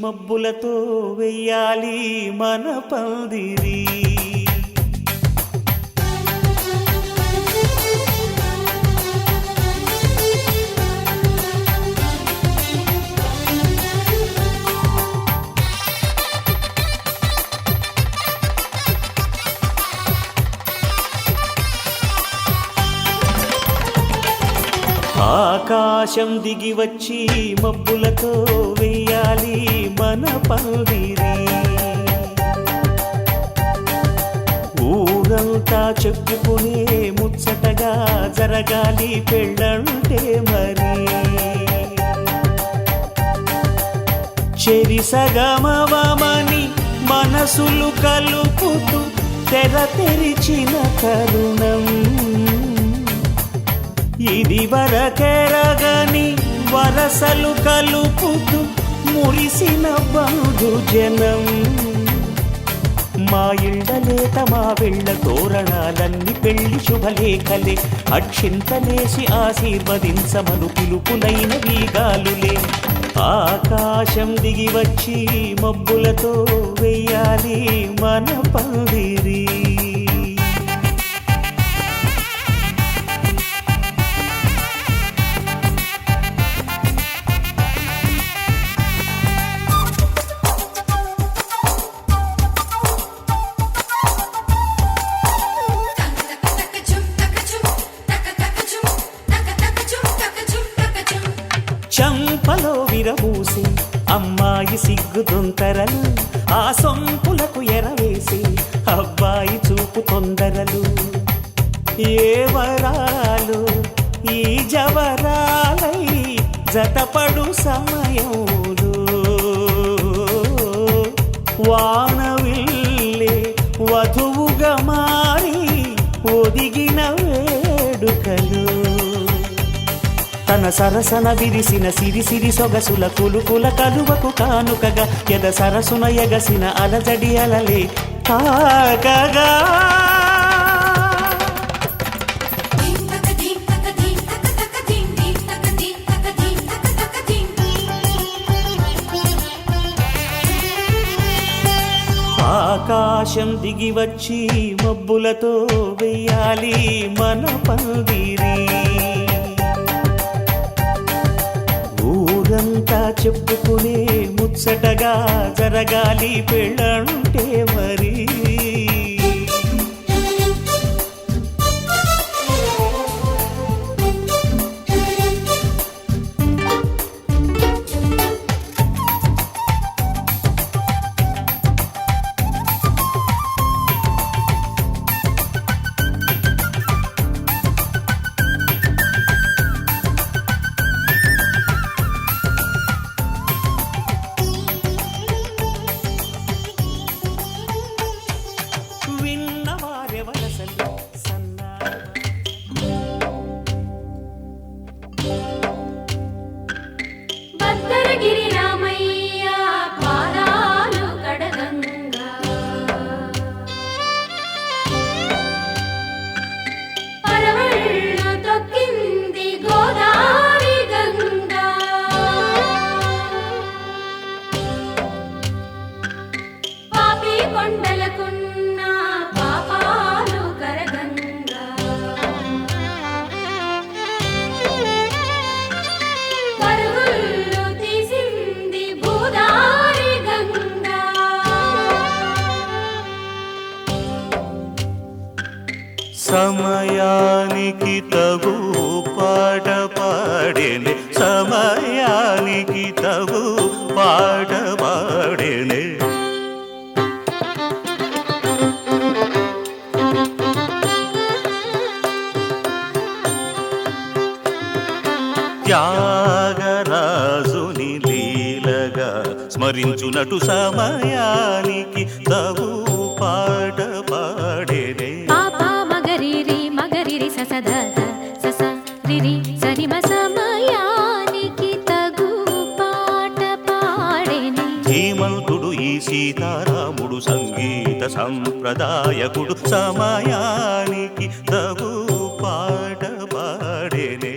మబ్బులతో వెయ్యాలి మన పందిరి. ఆకాశం దిగి వచ్చి మబ్బులతో వెయ్యాలి మన పందిరి. ఊరంతా చెప్పుకునే ముచ్చటగా జరగాలి పెళ్ళంటే మరి. చెరిసగమవమని మనసులు కలుపుతూ తెర తెరిచిన తరుణం ఇది వరకెరగని వరసలు కలుపుతూ మురిసిన బంధుజనం. మా ఇళ్ళలేత మా వెళ్ళ తోరణాలన్నీ పెళ్లి శుభలేఖలే. అక్షింతలేసి ఆశీర్వదించమను పిలుపులైన వీగాలులే. ఆకాశం దిగి వచ్చి మబ్బులతో వెయ్యాలి మన పందిరి. చంపలో విరబూసి అమ్మాయి సిగ్గుదొంతరలు, ఆ సొంపులకు ఎరవేసి అబ్బాయి చూపు తొందరలు. ఏ వరాలు ఈ జవరాలై జతపడు సమయంలో వానవిల్లే వధువుగా మారి ఒదిగిన వేడుకలు. తన సరసన విరిసిన సిరిసిరి సొగసుల కులుకుల కలువకు కానుకగా ఎద సరసున ఎగసిన అలజడి అలలే తాకగా. ఆకాశం దిగి వచ్చి మబ్బులతో వెయ్యాలి మన పందిరి. ఊరంతా చెప్పుకునే ముచ్చటగా జరగాలి పెళ్ళంటే మరి. సమయానికి తగు పాట పాడేనే, సమయానికి తగు పాట పాడేనే. త్యాగరాజుని లీలగా స్మరించునటు సమయానికి తగు పాట పాడేనే. ధీమంతుడు ఈ సీతారాముడు సంగీత సంప్రదాయకుడు సమయానికి తగు పాట పాడేనే.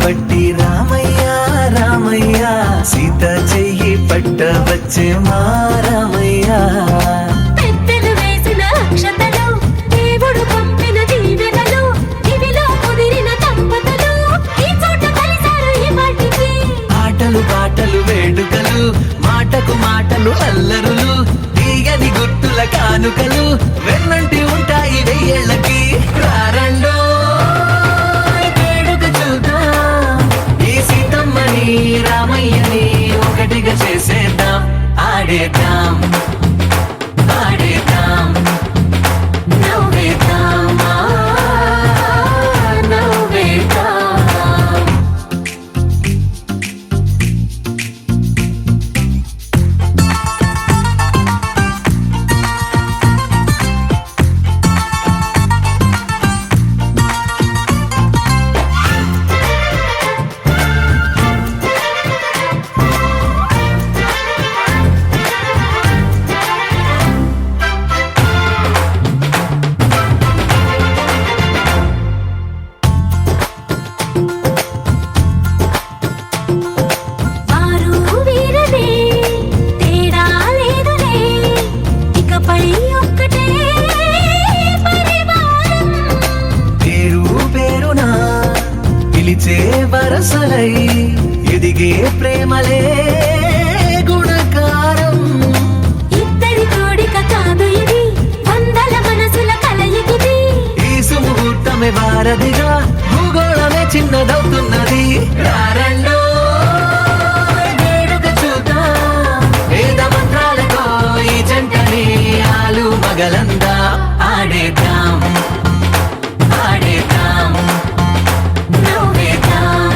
పట్టి రామయ్య రామయ్య సీత చెయ్యి పట్ట వచ్చే మా రామయ్య పెద్దలు వేసిన అక్షతలు దేవుడు పంపిన దీవెనలు ఇవిలో కుదిరిన దంపతులు ఈ చోట కలిసారు ఈ పాటికి ఆటలు పాటలు వేడుకలు మాటకు మాటలు అల్లరులు తీయని గుర్తుల కానుకలు వెన్నంటి ఉంటాయి వెయ్యేళ్ళకి రారండో వేడుక చూద్దాం ఈ సీతమ్మని రామయ్యని ఒకటిగా చేసేద్దాం ఆడేద్దాం ఆడేద్దాం నవ్వేద్దాం నవ్వేద్దాం వారు వీరనే తేడా లేదులే ఇకపై ఒక్కటే పరివారం పేరు పేరునా పిలిచే వరసలై ఎదిగే ప్రేమలే గుణకారం ఇద్దరి కోడిక కాదు ఇది వందల మనసుల కలయికిది ఈ సుముహూర్తమే వారధిగా భూగోళమే చిన్నదవుతున్నది రారండో వేడుక చూద్దాం వేద మంత్రాలతో ఈ జంటని ఆలు మగలందా ఆడేద్దాం ఆడేద్దాం నవ్వేద్దాం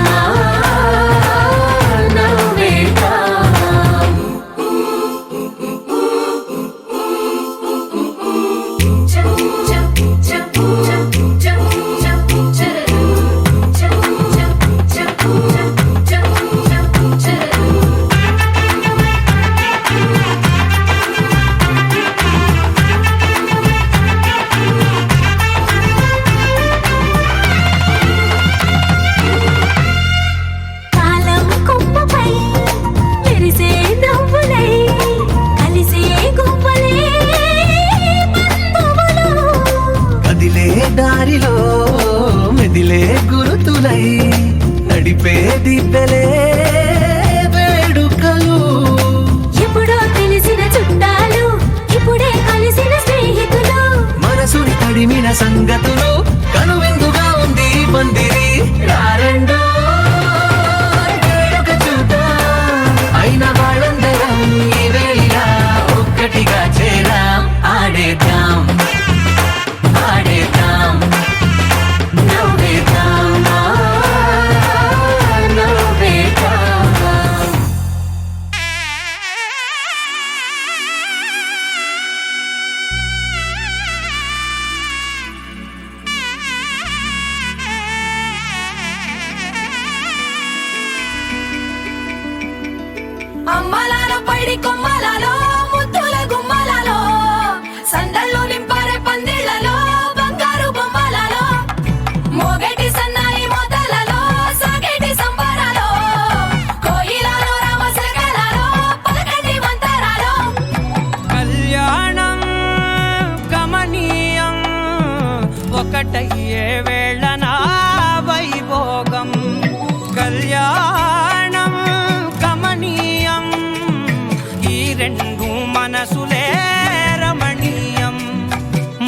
నవ్వేద్దాం కాలం కొమ్మపై మెరిసే నవ్వులై కలిసే గువ్వలే బంధువులు కదిలే దారిలో మెదిలే గురుతులై నడిపే దిబ్బెలే వేడుకలు ఎప్పుడో తెలిసిన చుట్టాలు ఇప్పుడే కలిసిన స్నేహితులు మనసుని తడిమిన సంగతులు కనువిందుగా ఉంది ఈ పందిరి రారండో వేడుక చూద్దాం అయిన వాళ్ళందరం ఈ వేళ ఒక్కటిగా చేరాం ఆడేద్దాం ఆడేద్దాం నవ్వేద్దాం నవ్వేద్దాం అమ్మలాలో పైడి కొమ్మలలో ముద్దుల గుమ్మలలో సందళ్ళు నింపారే పందిళ్లలో బంగారు బొమ్మలలో మోగేటి సన్నాయి మోతలలో సాగేటి సంబరాలో కోయిలలో రామశకలలో పలకండి మంతరాలో కళ్యాణం గమనీయం ఒకటయ్యే వేళన వైభోగం కళ్యాణం గమనీయం ఈ రెండు మనసులే రమణీయం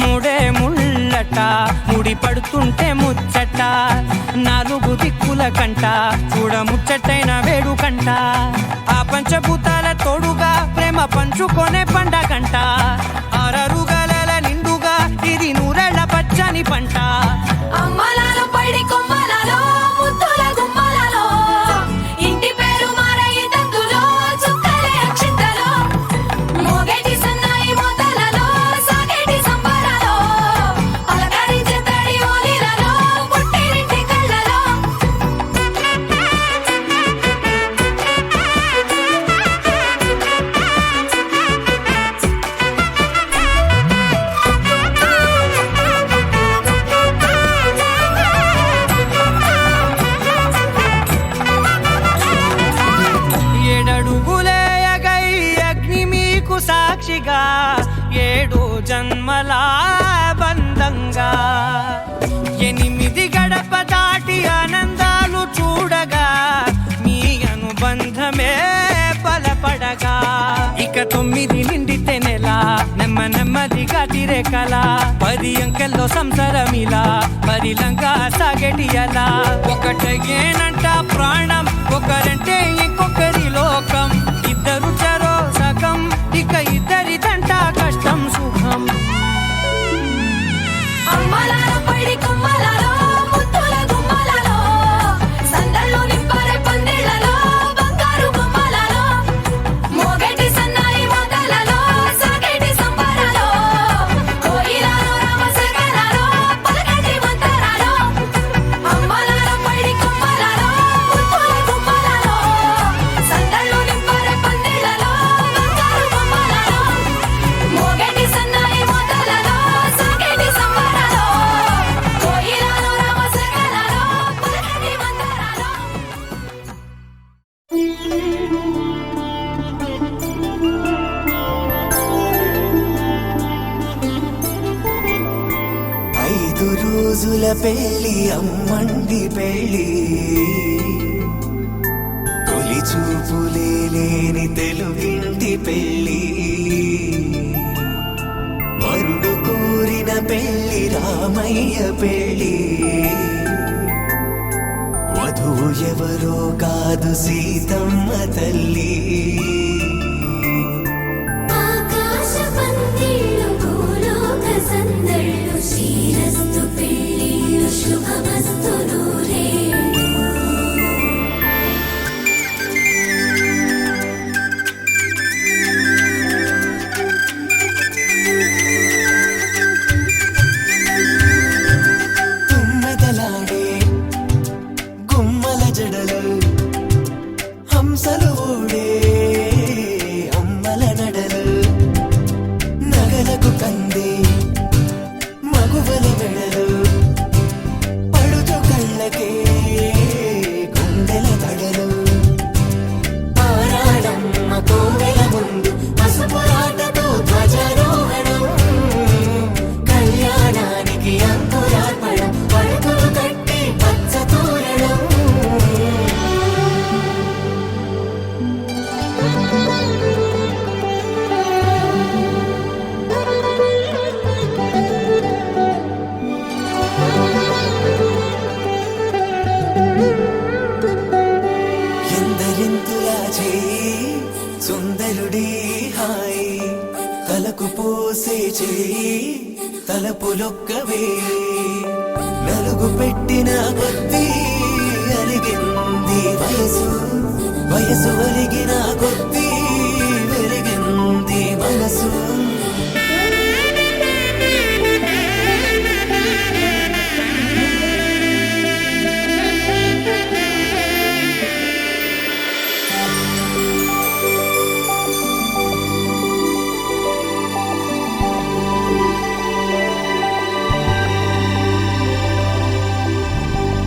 ముడే ముళ్ళట ముడి పడుతుంటే ముచ్చట నాలుగు దిక్కుల కంట చూడ ముచ్చటైన వేడుకంట ఆ పంచభూతాల తోడుగా ప్రేమ పంచుకొనే పండగంట అరరుగలల నిండుగా ఇది నూరెళ్ళ పచ్చని పంట అమ్మలాలో పైడి కొమ్మలలో ముద్దుల గుమ్మలలో ఇంటి పేరు మారయి తందులో చుక్కలే అక్షింతలో మోగేటి సన్నాయి మోతలలో సాగేటి సంబరాలో పలకరించే తడి ఓలిలలో పుట్టినింటి కళ్ళలో నెమ్మదిగా తీరే కల 10 అంకెల్లో సంసారమిలా పరిలంగా సాగేటియలా ఒకటేనంట ప్రాణం ఒకరంటే ఇంకొకరి లోకం ఇద్దరు చరో సగం ఇక ఇద్దరిదంట కష్టం సుఖం అమ్మలాలో పడి కొమ్మలాలో ముత్తుల గుమ్మలాలో సందళ్ళు నింపారే పందిళ్ళలో బంగారు గుమ్మలాలో మోగేటి సన్నాయి మోతలలో సాగేటి సంబరాలో కోయిలాలో రామశకలాలో పలకటి మంతరాలో అమ్మలాలో పడి కొమ్మలాలో ముత్తుల గుమ్మలాలో సందళ్ళు నింపారే పందిళ్ళలో బంగారు గుమ్మలాలో మోగేటి సన్నాయి మోతలలో సాగేటి సంబరాలో కోయిలాలో రామశకలాలో పలకటి మంతరాలో 5 రోజుల పెళ్లి అమ్మండి పెళ్లి తొలి చూపులే లేని తెలుగింటి పెళ్లి వరుడు కోరిన పెళ్లి రామయ్య పెళ్లి వధువు ఎవరో కాదు సీతమ్మ తల్లి ఆకాశ పందిళ్ళు భూలోక సందళ్ళు శ్రీరస్తు పెళ్ళిళ్ళు శుభమస్తు నూరేళ్ళు తుమ్మెదలాడే గుమ్మల జడలు హంసలు ఊడే అమ్మల నడలు నగలకు కంది మగువల మెడలు పడుచు కళ్ళకే గుండెల తడలు పారాడమ్మ కోవెల ముందు పసుపురాటతో ధ్వజారోహణం కళ్యాణానికి అంకురార్పణం పడుకులు కట్టి పచ్చ తోరణం ఎందరింతులా చేయి సుందరుడి హాయి తలకు పోసే చేయి తలపులొక్కవే నలుగు పెట్టిన కొద్దీ అలిగింది వయసు వయసు ఒలిగిన కొద్దీ వెలిగింది మనసు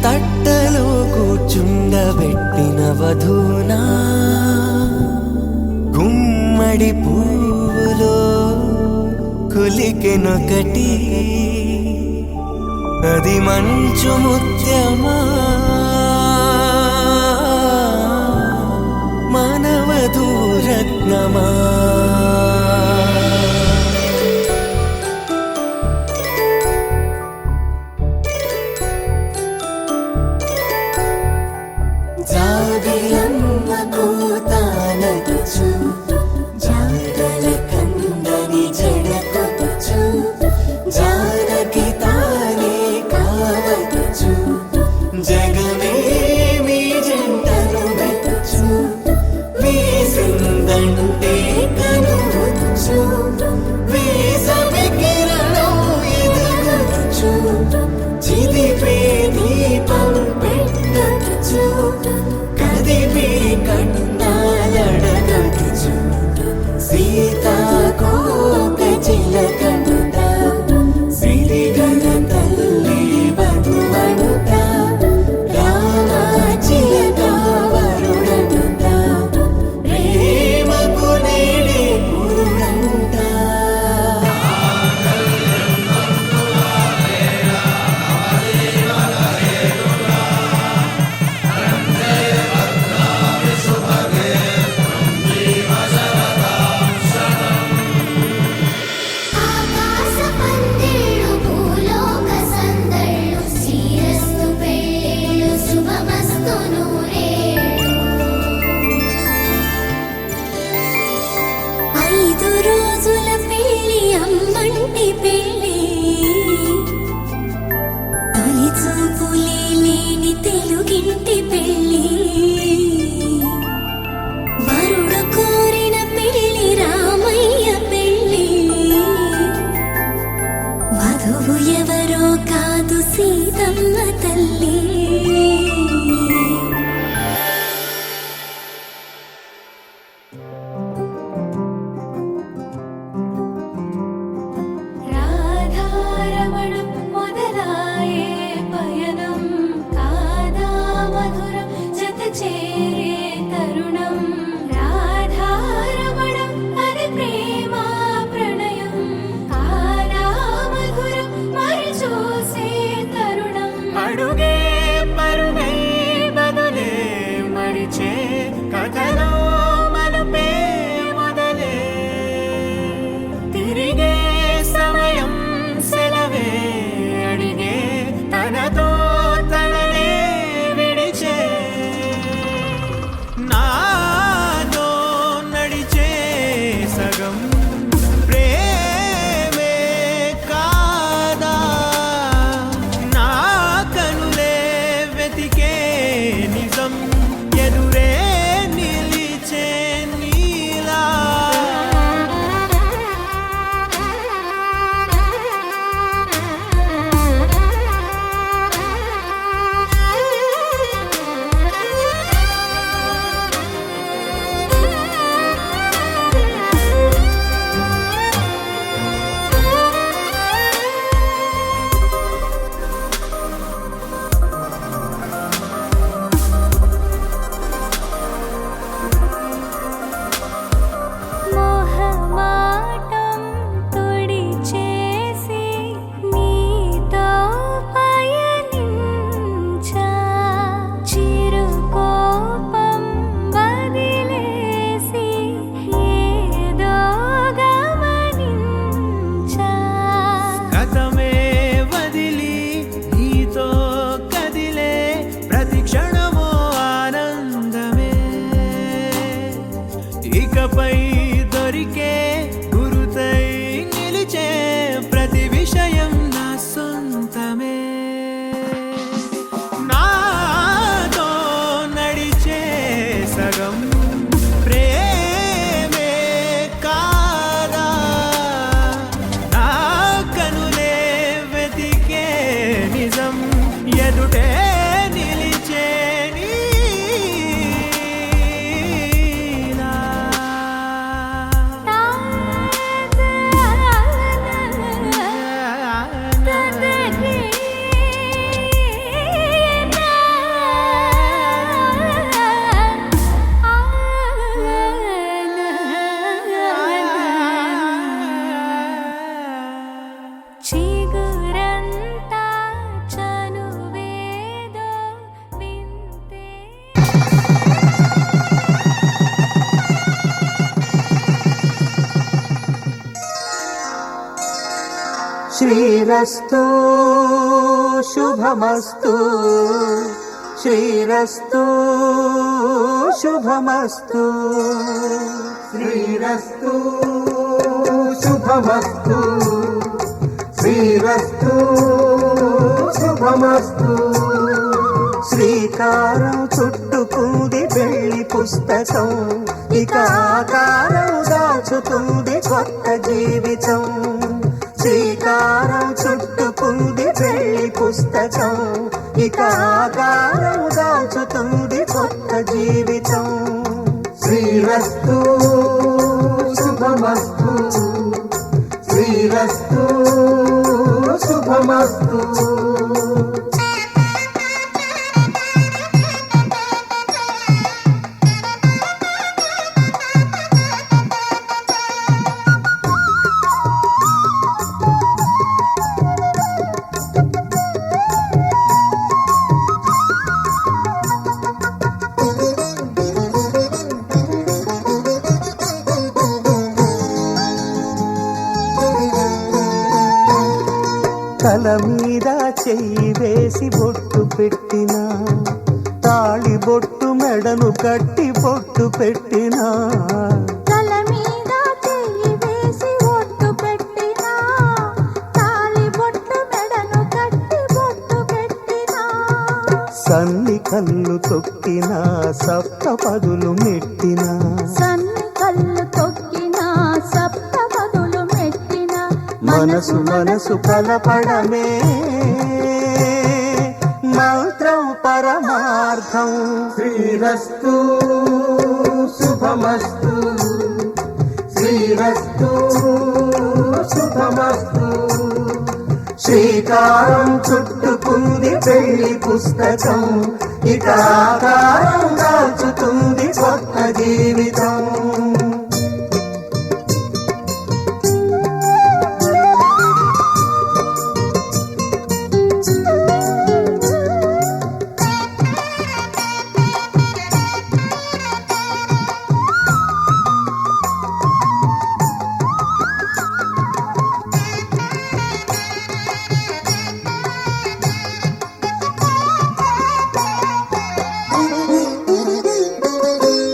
తట్టలో కూర్చుండబెట్టిన వధూనా గుమ్మడి పువ్వులో కులికెనొకటి అది మంచు ముత్యమా మానవధూరత్నమా జాబిలమ్మ కూతానదుచు జాడల కందని జడకొచ్చు జానకి తానే కావదుచు జగమే మీ జంటను వెతుచు వీసిందంటే కనువచ్చు వీసమి కిరణం ఎదుగుచు చిదిపే దీపం పెట్టచ్చు కదిపే కన్నాలడగచ్చు సీతాకోక చిలకంట సిరిగల తల్లి వధువనుట రామ చిలక వరుడనుట ప్రేమకు నేడే పురుడంట ఎదుటే నిలిచేని చిగురంతా చనువేదో వింతే శ్రీరస్తు శుభమస్తు శ్రీరస్తు శుభమస్తు శ్రీరస్తు శుభమస్తు శ్రీరస్తు శుభమస్తు శ్రీకారం చుట్టుకుంది వెళ్ళి పుస్తకం ఇక ఆకారం దాచుతుంది కొత్త జీవితం శ్రీకారం చుట్టుకుంది వెళ్ళి పుస్తకం ఇక ఆకారం దాచుతుంది కొత్త జీవితం శ్రీరస్తు శుభమస్తు శ్రీరస్తు శుభమస్తు తల మీద చెయ్యి వేసి బొట్టు పెట్టినా తాళి బొట్టు మెడను కట్టి బొట్టు పెట్టినా తల మీద చెయ్యి వేసి బొట్టు పెట్టినా తాళి బొట్టు మెడను కట్టి బొట్టు పెట్టినా సన్ని కళ్ళు తొక్కినా సప్త పదులు మెట్టినా సన్ని కళ్ళు తొక్కినా సప్త పదులు మెట్టినా మనసు మనసు కలపడమే మంత్రం పరమార్థం శ్రీరస్తు శుభమస్తు శ్రీరస్తు శుభమస్తు శ్రీకారం చుట్టుకుంది పెళ్లి పుస్తకం ఇక ఆకారం దాచుతుంది కొత్త జీవితం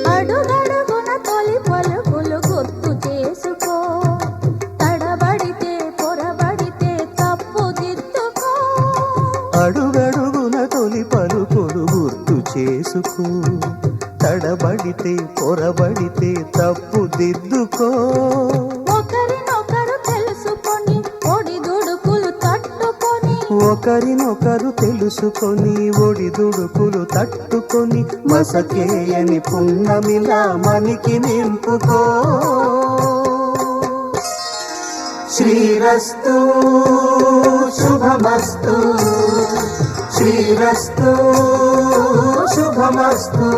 అడుగడుగున తొలి పలుకులు గుర్తు చేసుకో తడబడితే పొరబడితే తప్పు దిద్దుకో అడుగడుగున తొలి పలుకులు గుర్తు చేసుకో తడబడితే పొరబడితే తప్పు దిద్దుకో ఒకరినొకరు తెలుసుకొని ఒడిదుడుకులు తట్టుకొని ఒకరినొకరు తెలుసుకొని ఒడిదుడుకులు తట్టుకొని మసకేయని పున్నమిలా మనికి నింపుకో శ్రీరస్తు శుభమస్తు శ్రీరస్తు శుభమస్తు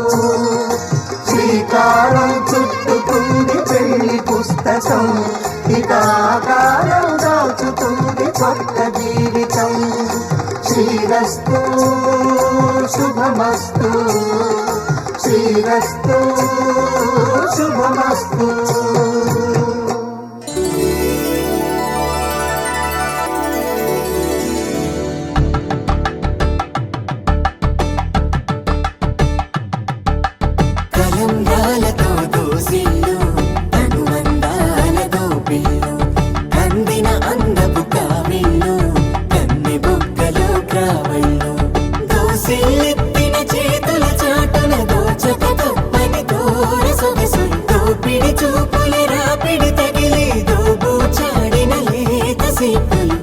శ్రీకారం చుట్టుకుంది పెళ్లి పుస్తకం ఇక ఆకారం దాచుతుంది కొత్త జీవితం శ్రీరస్తు శుభమస్తు శ్రీరస్తు శుభమస్తు కలంగాలతో దోసిల్లు అనువందాలతో పిల్లు కందిన అందపు కావిళ్ళు కన్ని బుగ్గలో క్రావళ్ళు దోసిల్లెత్తిన చేతుల చాటున దోచక తప్పని దూర సొగసులు దోపిడి చూపుల రాపిడి తగిలి దోబూచాడిన లేత సీపులు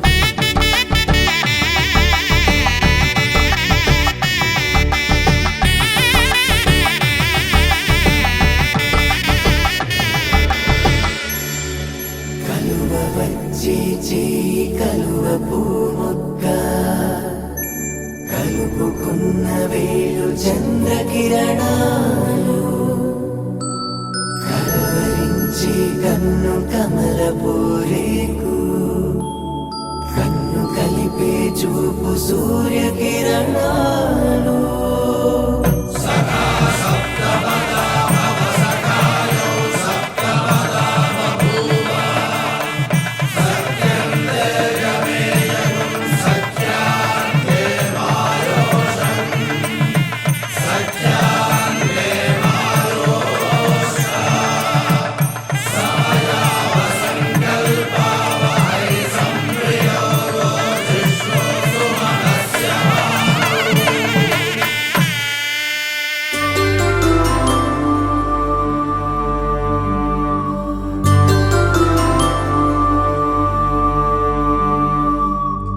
చంద్రకిరణాలు కలవరించి కన్ను కమలపూరేకు కన్ను కలిపే చూపు సూర్యకిరణాలు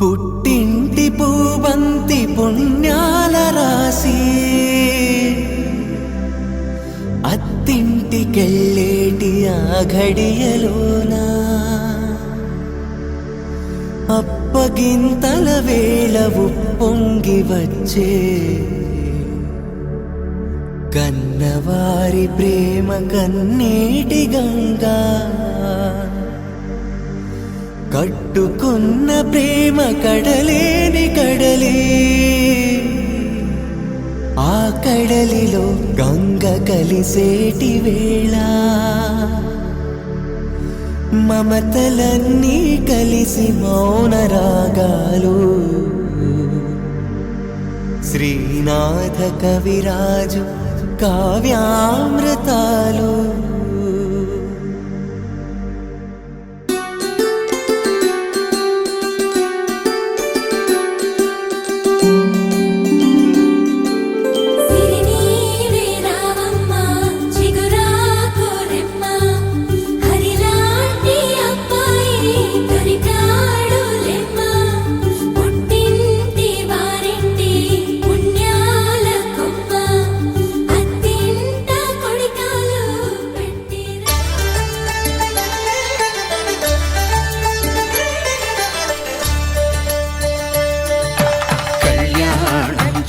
పుట్టింటి పూబంతి పుణ్యాల రాసి అత్తింటికెళ్ళేటి ఆ ఘడియలోనా అప్పగింతల వేళ ఉప్పొంగి వచ్చే కన్నవారి ప్రేమ కన్నీటి గంగా కట్టుకున్న ప్రేమ కడలేని కడలి ఆ కడలిలో గంగ కలిసేటి వేళ మమతలన్నీ కలిసి మౌన రాగాలు శ్రీనాథ కవిరాజు కావ్యామృతాలు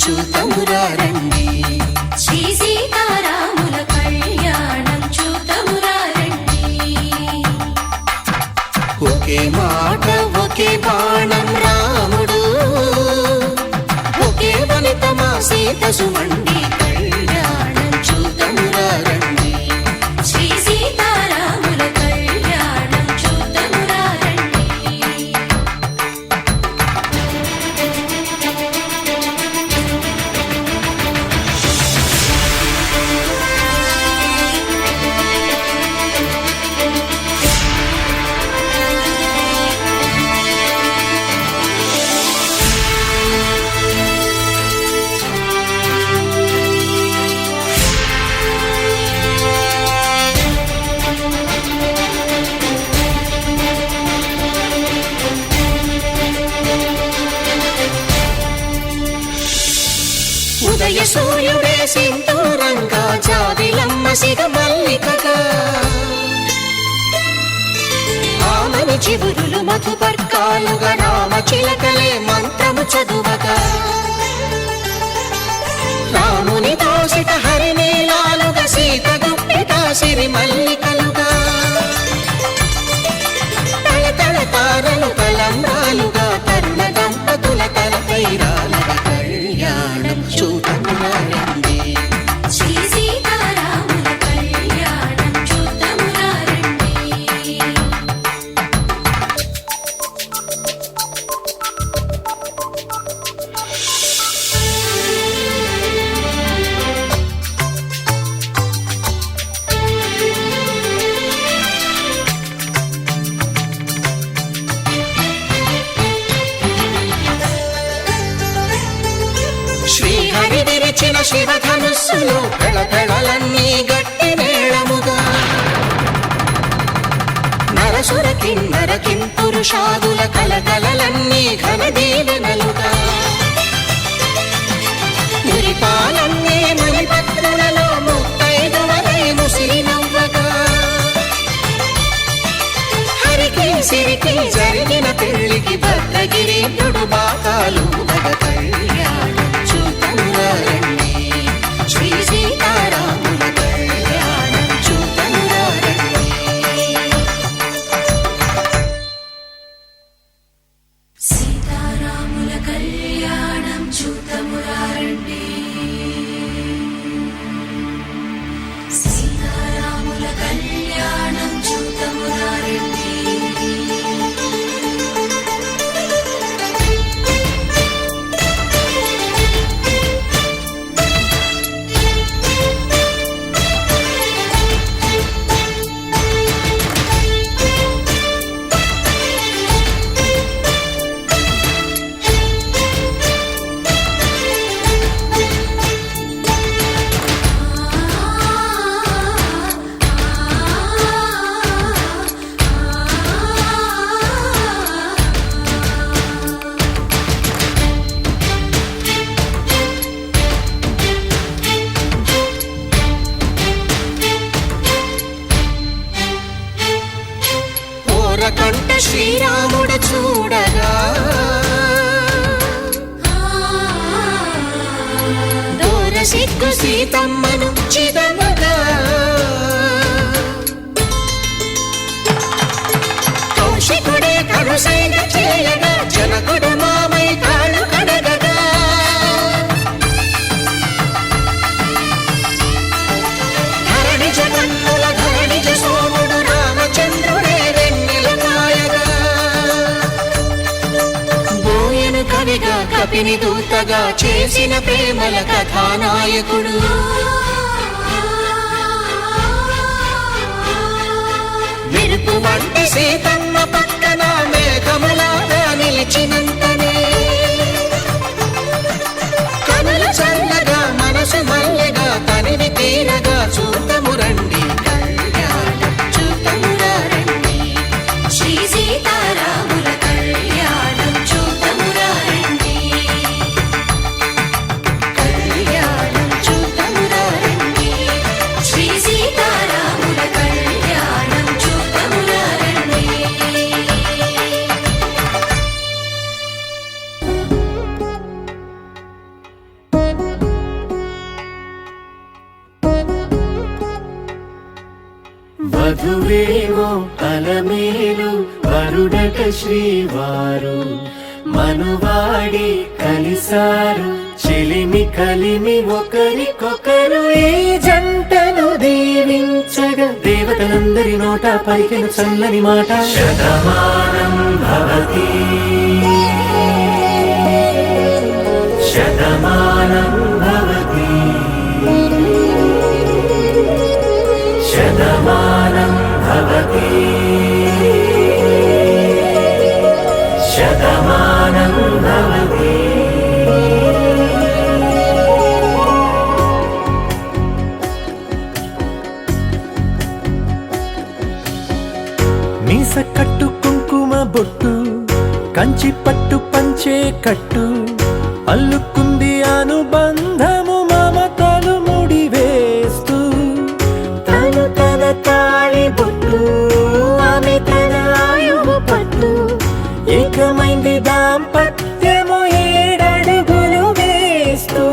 చూతమురారండి శ్రీ సీతారాముల కళ్యాణం చూతమురారండి ఒకే మాట ఒకే బాణం రాముడు ఒకే వనిత మా సీత సుమండి కళ్యాణం చూతమురారండి శ్రీ సీతారాముల కళ్యాణం చూతమురారండి ఉదయ సూర్యుడే సింధూరంగా జాబిలమ్మ సిగ మల్లికగా ఆమని చివురులు మధుపర్కాలుగా రామ చిలకలే మంత్రము చదువగా రాముని దోసిట హరినీలాలుగా సీత గుప్పిట సిరి మల్లికలుగా తళతళ తారలు కలంబాలుగా తరుణ దంపతుల తలపైరాలుగా కళ్యాణం చూతమురారండి శ్రీ సీతారాముల కళ్యాణం చూతమురారండి శ్రీహరి విరిచిన శివధనుస్సులు కళకళలన్నీ గట్టి మేళముగా నరసుర కిన్నర కింపురుషాదుల కలకలలన్నీ ఘన దీవెనలుగా మురిపాలన్నీ మణిపత్రులలో ముత్తైదువలై ముసిరి నవ్వగా హరికి సిరికి జరిగిన పెళ్లికి భద్రగిరీంద్రుడు బాకాలు కళ్యాణం చూతమురారండి సీతమ్మను చిదమగా కౌశికుడే కరుసైన చేయగా జనకుడు మామై కాళ్ళు కడగగా ధరణి జగన్నుల ధరణిజ సోముడు రామచంద్రుడే వెన్నెల కాయగా బోయను కవిగా కపిని దూతగా చేసిన ప్రేమల కథానాయకుడు మెరుపు వంటి సీతమ్మ పక్కన మేఘములాగా నిలిచినంతనే కనులు చల్లగా మనసు మల్లెగా తనివి తీరగా చూతము రండి కళ్యాణం చూతమురా రండి శ్రీ సీతారాముల కళ్యాణం చూతమురా రండి కళ్యాణం చూతమురా రండి శ్రీ సీతారాముల కళ్యాణం చూతమురా రండి వధువేమో అలమేలు వరుడట శ్రీవారు మనువాడి కలిసారు చెలిమి కలిమి ఒకరికొకరు ఈ జంటను దీవించగా దేవతలందరి నోట పలికిన చల్లని మాట శతమానం భవతి శతమానం భవతి శతమానం భవతి శతమానం భవతి మీస కట్టు కుంకుమ బొట్టు కంచి పట్టు పంచే కట్టు అల్లుకుంది అనుబంధము మమతలు ముడివేస్తూ తను తన తాళి బొట్టు ఆమె తన ఆయువు పట్టు ఏకమైంది దాంపత్యము 7 అడుగులు వేస్తూ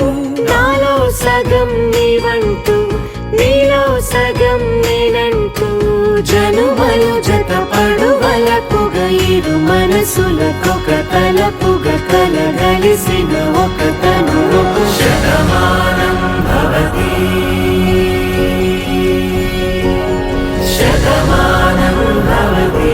నాలో సగం నీవంటూ నీలో సగం నేనంటూ జనుమలు జత పడువలపుగ ఇరు మనసులకొక తలపుగ కలగలిసిన ఒక తను శతమానం భవతి శతమానం భవతి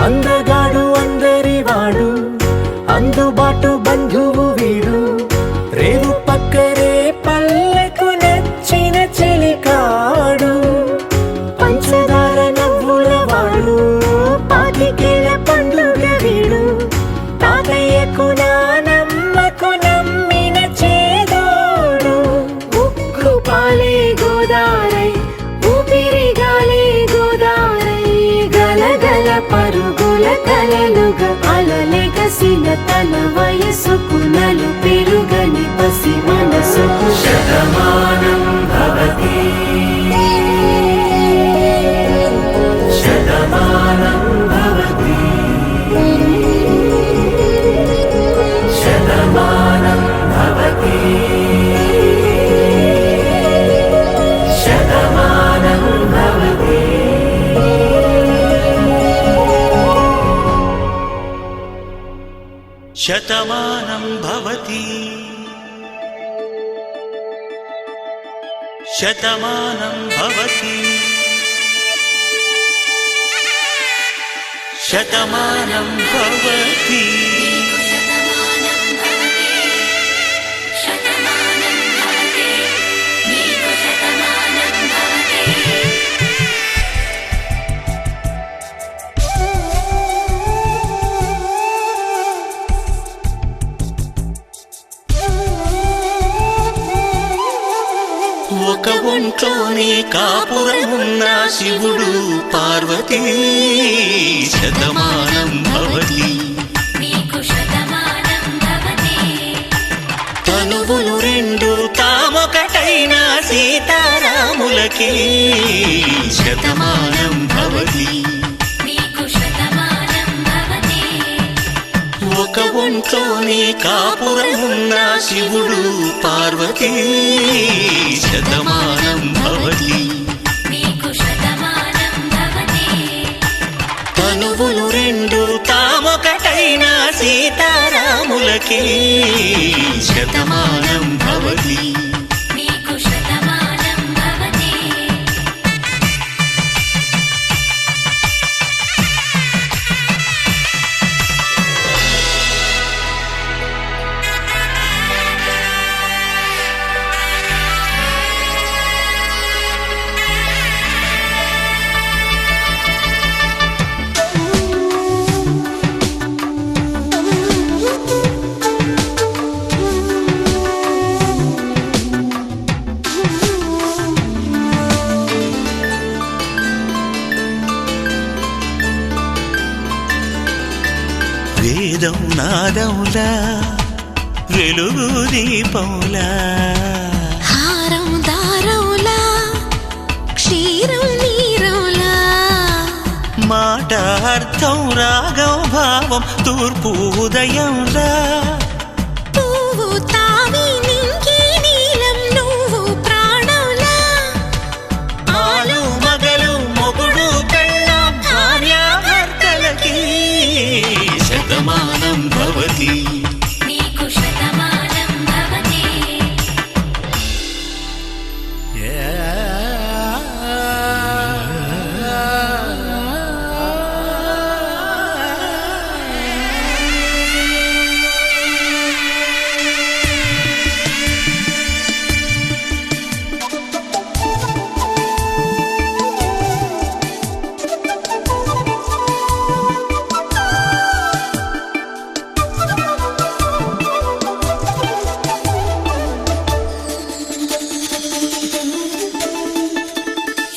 అందగాడు అందరివాడు అందుబాటు బంధువు వీడు రేవు పక్కరే పల్లెకు నచ్చిన చెలికాడు పంచదార నవ్వుల వాడు పాతికేల పండుగ వీడు తాతయ్యకు నానమ్మకు నమ్మిన చేదోడు ఉక్కు పాలే గోదారై ఊపిరిగాలే గోదారై గలగల పరుగుల కలలుగా అలలెగసిన తన వయసుకు నలు పెరుగని పసి మనసుకు శతమానం భవతి శతమానం భవతి శతమానం భవతి శతమానం భవతి శతమానం భవతి శతమానం భవతి శతమానం భవతి ఒక ఒంట్లోనే కాపురమున్న శివుడు పార్వతీ శతమానం భవతి నీకు శతమానం భవతి తనువులు రెండు తామొకటైన సీతారాములకి శతమానం భవతి నీకు శతమానం భవతి ఒక ఒంట్లోనే కాపురమున్న శివుడు పార్వతీ శతమానం భవతి నీకు శతమానం భవతి తనువులు రెండు తామొకటైన సీతారాములకి శతమానం భవతి నీకు శతమానం భవతి వేదం నాదములా వెలుగు దీపములా హారం దారములా క్షీరం నీరములా మాట అర్థం రాగం భావం తూర్పు ఉదయంలా పువ్వు తావి నింగి నీలం నువ్వు ప్రాణంలా ఆలు మగలు మొగుడు పెళ్ళాం భార్యాభర్తలకి శతమానం భవతి నీకు శతమానం భవతి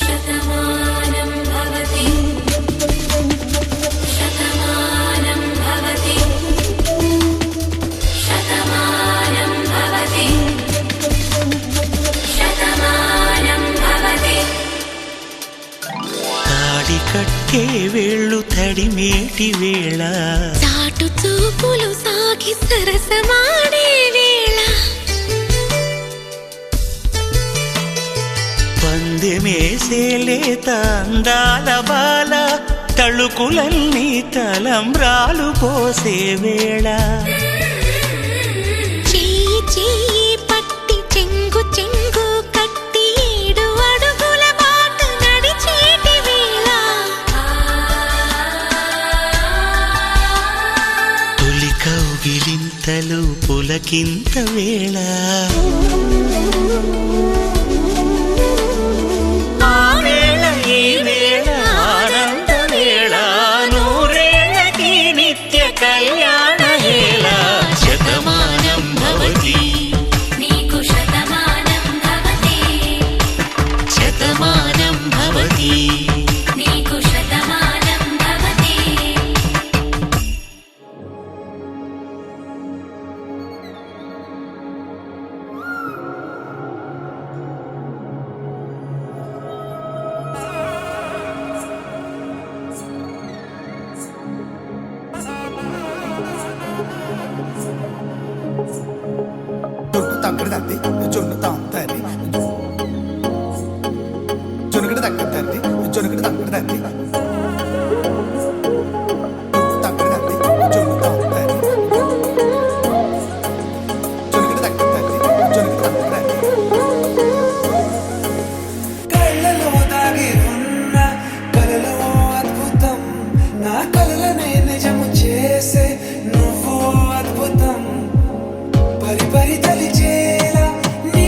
శతమానం భవతి శతమానం భవతి శతమానం భవతి శతమానం భవతి తాడి కట్టే వేళ్ళు తడిమేటి వేళ చాటు చూపులు సాగి సరసమాడే వేళ పందెమేసేలేత అందాల బాల తళుకులన్నీ తలంబ్రాలు పోసే వేళ చెయ్యి చెయ్యి పట్టి చెంగు చెంగు కట్టి 7 అడుగుల బాట నడిచేటి వేళ తొలి కౌగిలింతలు పులకింత వేళ ఆ వేళ ఈ వేళ ఆనంద వేళ నూరేళ్ళకి నిత్య కళ్యాణ వేళ శతమానం భవతి నీకు శతమానం భవతి శతమానం భవతి నీకు శతమానం భవతి జొన్ను తక్కడి తద్ది జొన్ను తాంతది జొనుగడ తక్కడి తద్ది జొనుగడ తక్కడి తద్ది జొన్ను తక్కడి తద్ది జొన్ను తాంతది జొనుగడ తక్కడి తద్ది జొనుగడ తక్కడి తద్ది కళ్ళలో దాగి ఉన్న కలలో అద్భుతం నా కలలనే నిజము చేసే నువ్వు అద్భుతం పరి పరి తలిచేలా నీ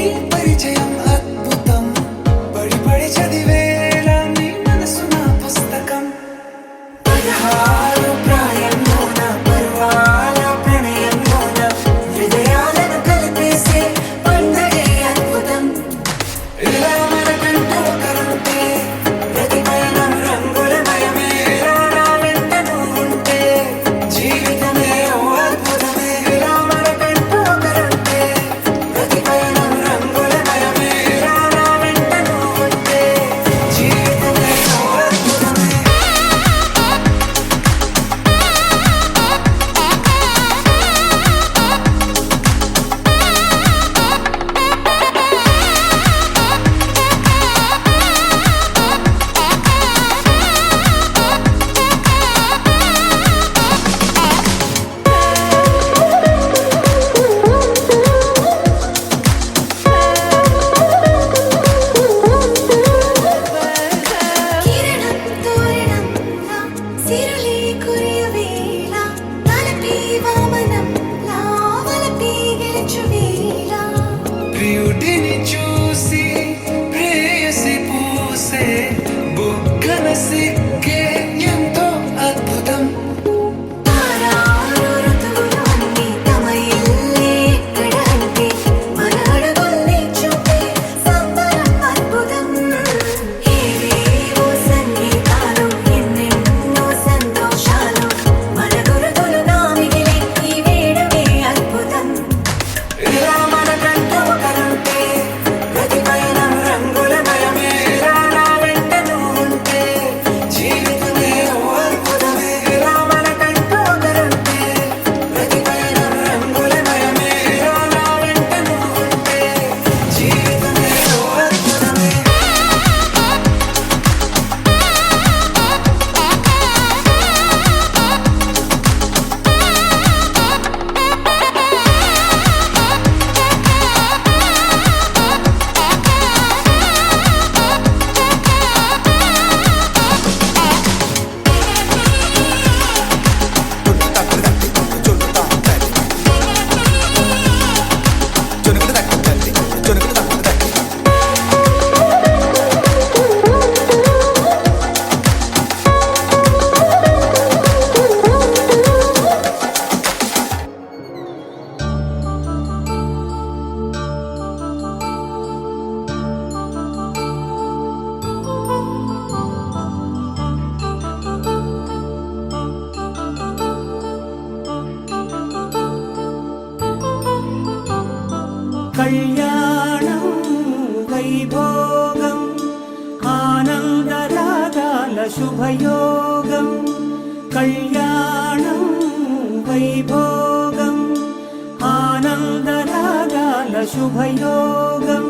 కళ్యాణం వైభోగం ఆనందరాగాల శుభయోగం కళ్యాణం వైభోగం ఆనందరాగాల శుభయోగం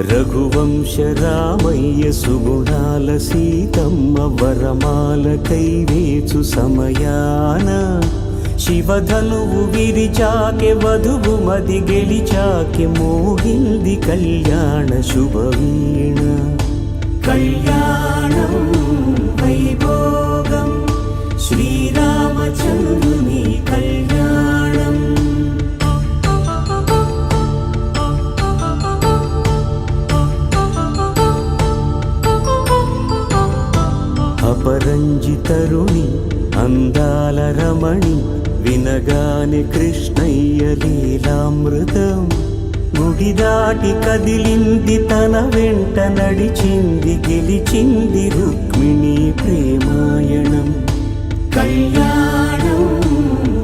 రఘువంశ రామయ్య సుగుణాల సీతమ్మ వరమాల కైవేచు సమయాన శివధనువు విరిచాకె వధువు మది గెలిచాకె మోగింది కళ్యాణ శుభవీణ కళ్యాణం వైభోగం శ్రీరామచంద్రుని కళ్యాణం అపరంజి తరుణి అందాల రమణి వినగానే కృష్ణయ్య లీలామృతం గుడి దాటి కదిలింది తన వెంట నడిచింది గెలిచింది రుక్మిణి ప్రేమాయణం కళ్యాణం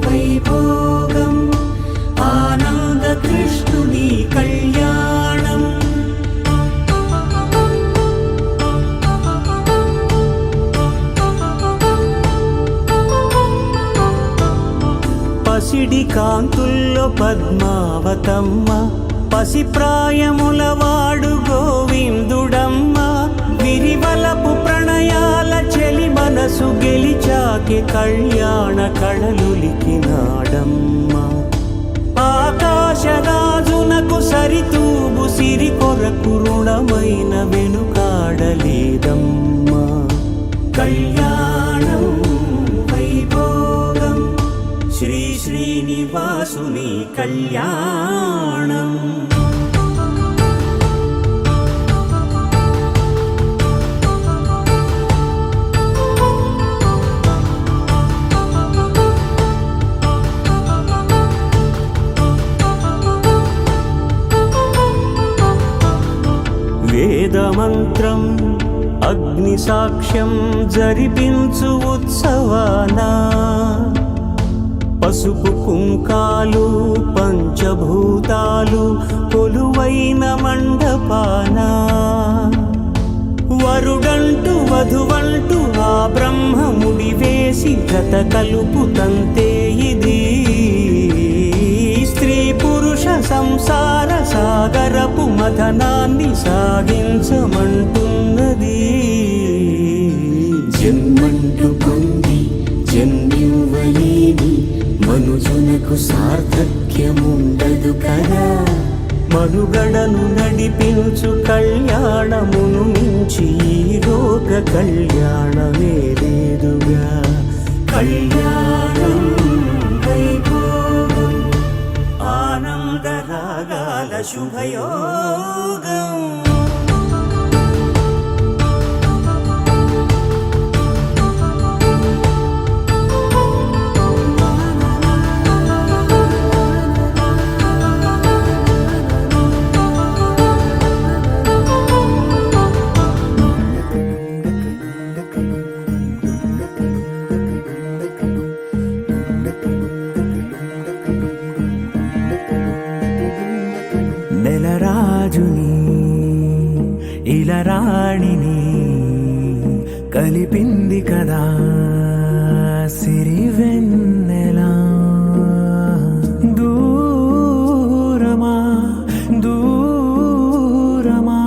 వైభోగం ఆనంద కృష్ణుని కళ్యాణం పసిడి కాంతుల్లో పద్మావతమ్మ పసిప్రాయముల వాడు గోవిందుడమ్మ విరివలపు ప్రణయాల చెలి మనసు గెలిచాకి కళ్యాణ కళలులికినాడమ్మ ఆకాశరాజునకు సరితూబు సిరి కొరకు రుణమైన వెనుకాడలేదమ్మ కళ్యాణం వైభోగం శ్రీ శ్రీనివాసుని కళ్యాణం వేదమంత్రం అగ్ని సాక్ష్యం జరిపించు ఉత్సవానా పసుపు కుంకాలు పంచభూతాలు కొలువైన మండపాన వరుడంటూ వధువంటూ ఆ బ్రహ్మముడి వేసి జత కలుపుతంతే ఇది స్త్రీ పురుష సంసార సాగరపు మథనాన్ని సాగించమంటున్నది జన్మంటూ పొంది జన్మివ్వలేని మనుజునకు సార్థక్యముండదు కదా మనుగడను నడిపించు కళ్యాణమును మించి ఈ లోక కళ్యాణమే లేదుగా కళ్యాణం వైభోగం ఆనందరాగాల శుభయోగం నెలరాజుని ఇలరాణిని కలిపింది కదా సిరి వెన్నెలా దూరమా దూరమా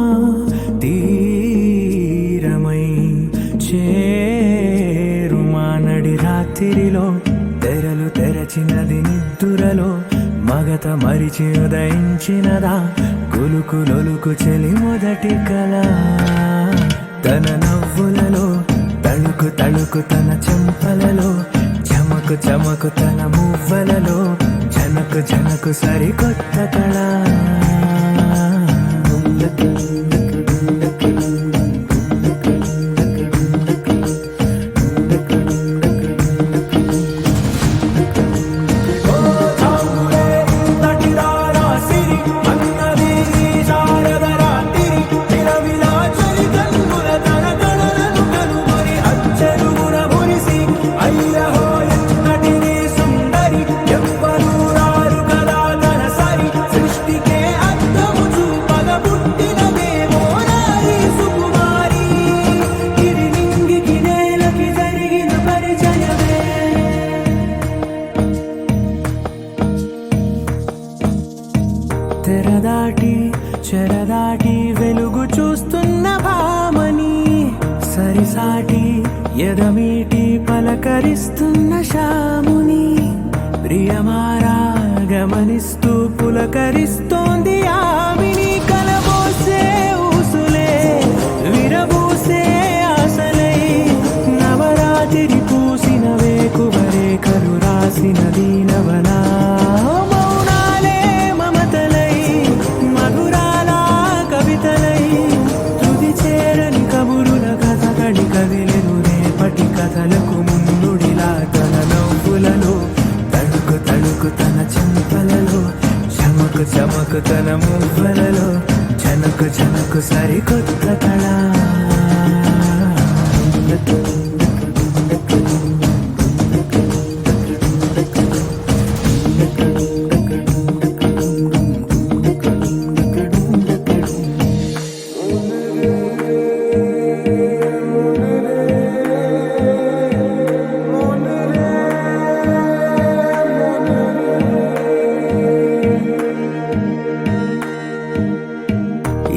తీరమై చేరుమా నడి రాత్రిలో తెరలు తెరచినది నిద్దురలో మగత మరిచి ఉదయించినదా గులుకు లొలుకు చెలి మొదటి కళ తన నవ్వులలో తళుకు తళుకు తన చెంపలలో చమకు చమకు తన మువ్వలలో జనకు జనకు సరికొత్త కళ సృష్టి తెరదాటి చెరదాటి వెలుగు చూస్తున్న భామని సరిసాటి ఎదమీటి పలకరిస్తున్న శాముని ప్రియమారా గమనిస్తూ పులకరిస్తోంది ఆవిని కలబోసే ఊసులే విరబూసే ఆశలై నవరాత్రి పూసిన వేకువరేఖలు రాసిన దీనవనా మౌనాలే మమతలై మధురాల కవితలై తుది చేరని కబురుల కథ కడి కదిలెను రేపటి కథలకు ముందుడిలా తన నవ్వులలో తడుకు తడుకు తన చెంపలలో చమకు చమకు తన మువ్వలలో చనకు చనకు సరికొత్త కళ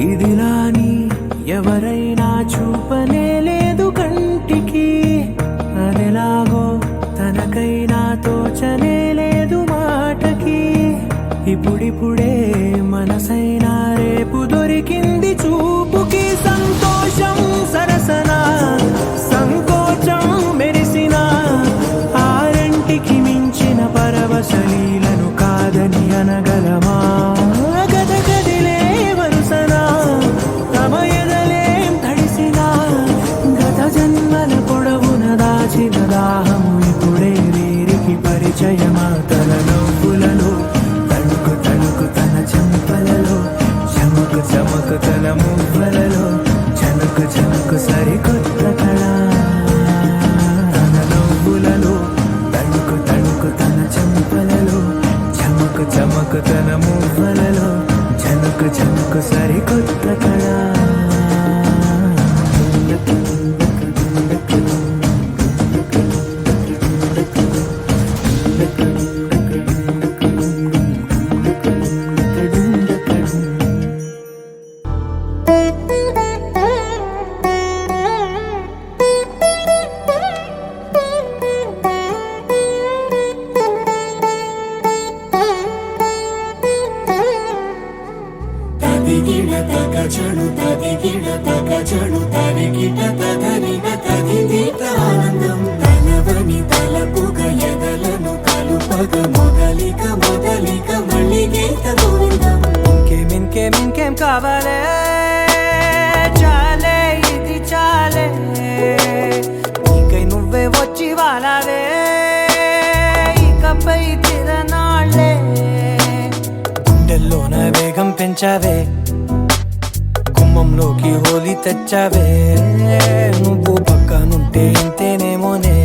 ఇదిలాని ఎవరైనా చూపనే లేదు కంటికి అదెలాగో తనకైనా తోచనే లేదు మాటకి ఇప్పుడిప్పుడే మనసైనా రేపు దొరికింది చూపుకి సంతోషం సరసన సంకోచం మెరిసిన ఆరంటికి మించిన పరవశలీలను కాదని అనగలమా గద గదిలే వరుసనా తమ ఎదలేం తడిసినా గత జన్మల పొడవున దాచిన దాహము ఇప్పుడే వీరికి పరిచయమా తన నవ్వులలో తణుకు తణుకు తన చెంపలలో చమకు చమకు తన మువ్వలలో చనుకు చనుకు సరికొత్త కళ తన నవ్వులలో తణుకు తణుకు తన చెంపలలో చమకు చమకు తన మువ్వలలో చనుకు చనుకు సరికొత్త కళ తదిగిడ తగచడు తదిగిడ తగచడు తరిగిట తదరిన తదిదీత ఆనందం తలవని తలపుగ ఎదలను కలుపగ మొదలిక మొదలిక మళ్ళీ గీత గోవిందం ఇంకేం కావాలే చాలే ఇది చాలే నీకై నువ్వే వచ్చి వాలావే ఇకపై తిరనాళ్ళే గుండెల్లోన వేగం పెంచావే గుమ్మంలోకి హోలీ తెచ్చావే నువ్వు పక్కనుంటే ఇంతేనేమోనే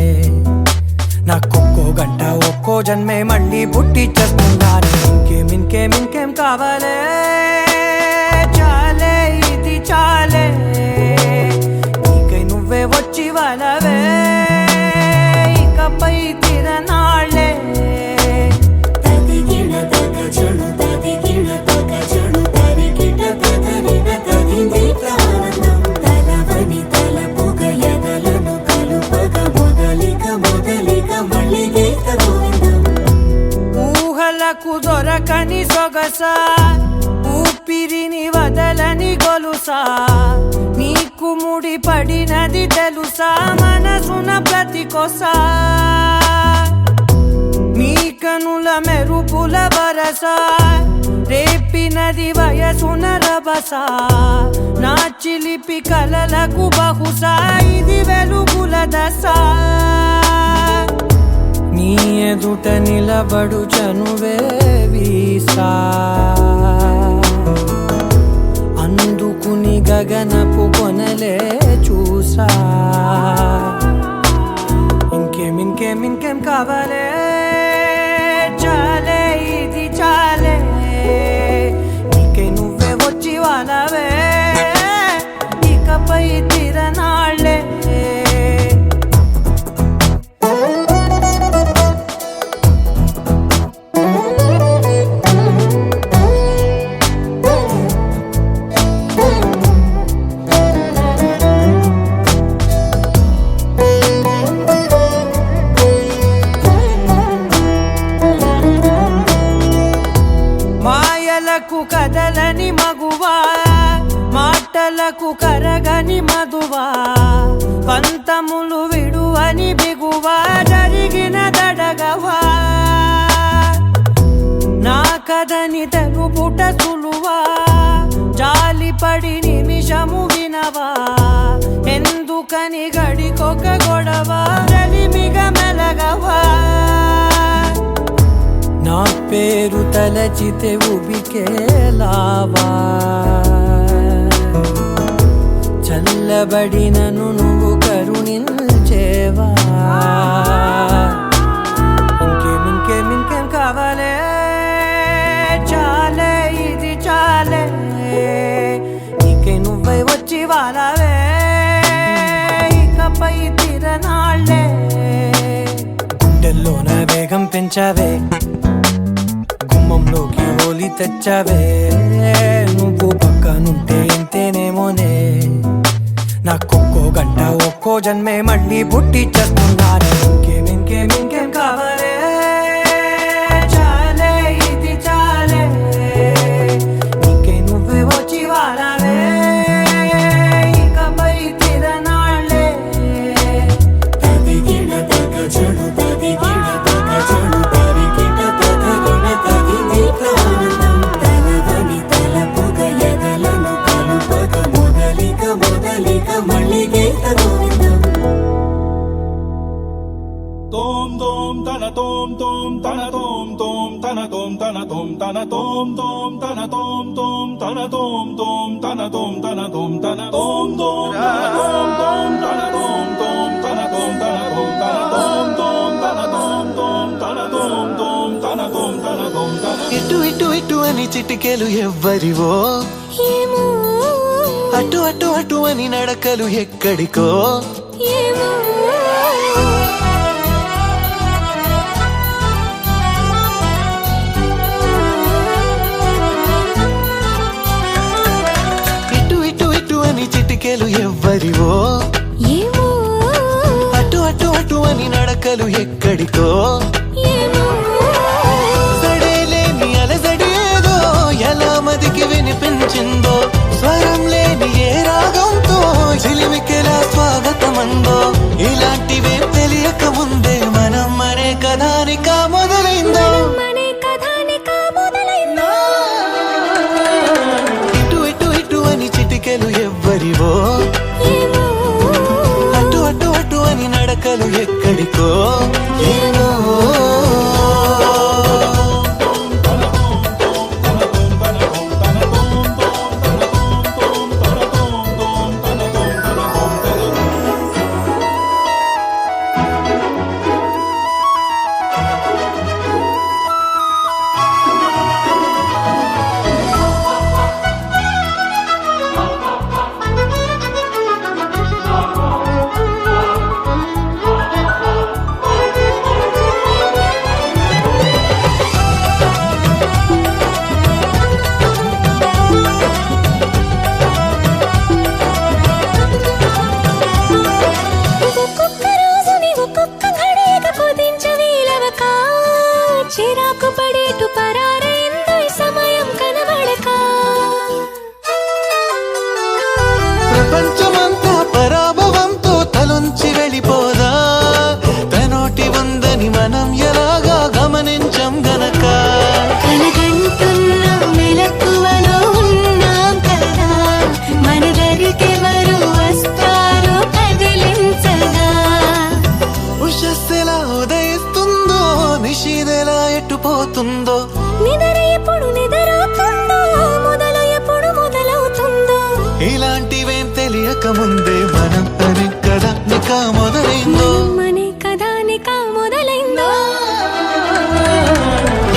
నాకొక్కో గంట ఒక్కో జన్మే మళ్ళీ పుట్టి చేస్తున్నాను ఇంకేం కావాలే చాలే ఇది చాలే నీకై నువ్వే వచ్చి వాళ్ళవే ఇకపై తిరనాళ్ళే తదిగిడ తగచడు తదిగిడ తగచడు తరిగిట తదరిన తదిదీత ఆనందం తలవని తలపుగ ఎదలను కలుపగ మొదలిక మొదలిక మళ్ళీ గీత గోవిందం ఊహలకు దొరకని సొగసా ఊపిరిని వదలని గొలుసా నీకు ముడి పడినది తెలుసా మనసున ప్రతి కొసా నీ కనుల మెరుపుల వరస రేపినది వయసున రభస నా చిలిపి కలలకు బహుశా ఇది వెలుగుల దశ నీ ఎదుట నిలబడు చనువే వీసా అందుకుని గగనపు కొనలే చూసా ఇంకేం కావాలే చాలే ఇది చాలే నీకై నువ్వే వచ్చి వాళ్ళవే ఇకపై తిరనాళ్ళే మాటకు కదలని మగువా మాటలకు కరగని మధువా పంతములు విడువని బిగువా జరిగిన దడగవా నా కథని తెలుపుట సులువా జాలిపడి నిమిషము వినవా ఎందుకని గడికొక గొడవ రలిమిగ మెలగవా నా పేరు తలచితే ఉబికేలావా చల్లబడినను నువ్వు కరుణించేవా ఇంకేం కావాలే చాలే ఇది చాలే నీకే నువ్వై వచ్చి వాళ్ళవే ఇకపై తిరనాళ్ళే గుండెల్లోన వేగం పెంచావే గుమ్మంలోకి హోలీ తెచ్చావే నువ్వు పక్కనుంటే ఇంతేనేమోనే నాకొక్కో గంట ఒక్కో జన్మే మళ్ళీ పుట్టి చేస్తున్నాను ఇంకేం కావాలే చాలే ఇది చాలే నీకే నువ్వే వచ్చి వాళ్ళవే ఇకపై తిరనాళ్ళే తదిగిన తగ చెడు తదిగిన తగ చెడు తరిగిట తదరిన తదిగిట ఆనందం తలవని తలపుగ ఎదలను కలుపగ మొదలిక మళ్ళీగీత గోవిందం Tom tom tana tom tom tana tom tom tana tom tana tom tana tom tom tana tom tom tana tom tom tana tom tana tom tana tom tom tana tom tom tana tom tom tana tom tana tom tana tom tom tana tom tom tana tom tom tana tom tana tom tana ఇటు ఇటు ఇటు అని చిటికెలు ఎవ్వరివో ఏమో అటు అటు అటు అని నడకలు ఎక్కడికో ఏమో ఇటు ఇటు ఇటు అని చిటికెలు ఎవ్వరివో ఏమో అటు అటు అటు అని నడకలు ఎక్కడికో ఏమో సడేలేని అలజడి ఏదో ఎలా మదికి వినిపించిందో స్వరం లేని ఏ రాగంతో చిలిమికెలా స్వాగతమందో ఇలాంటివే తెలియక ముందే మనం మనే కథానిక మొదలైందో మనే కథానిక మొదలైందో ఇటు ఇటు ఇటు అని చిటికెలు ఎవ్వరివో ఏమో అటు అటు అటు అని నడకలు ఎక్కడికో ఏమో ఒక్కొక్క రోజుని ఒక్కొక్క ఘడియగా కుదించవీలవక చిరాకు పడేటు పరారైందో ఈ సమయం కనబడక ప్రపంచమంతా పరాభవంతో తలొంచి వెళ్ళిపోదా తనోటి ఉందని మనం ఎలాగా గమనించం గనక కలగంటున్న మెలకువలో ఉన్నాం కదా మన దరికెవరు వస్తారో కదిలించగా ఉషస్సెలా ఉదయిస్తుందో నిషీదెలా ఎట్టుపోతుందో నిద్ర ఎప్పుడు నిద్రవుతుందో మొదలు ఎప్పుడు మొదలవుతుందో ఇలాంటివేం తెలియక ముందే మనం అనే కదా నిక మొదలైందో మనే కథానిక మొదలైందో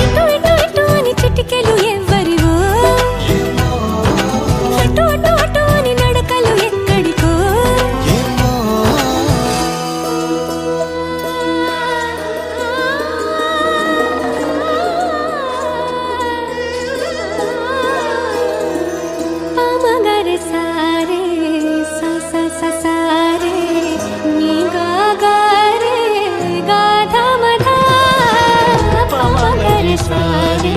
ఇటు ఇటు ఇటు అని చిటికెలు ఎవ్వరివో అటు అటు అటు అని నడకలు ఎక్కడికో ఏమో పామగరి సారే సా సా సా సారే నీ గా గా రే గా ధ మ ధ పామగరి సారే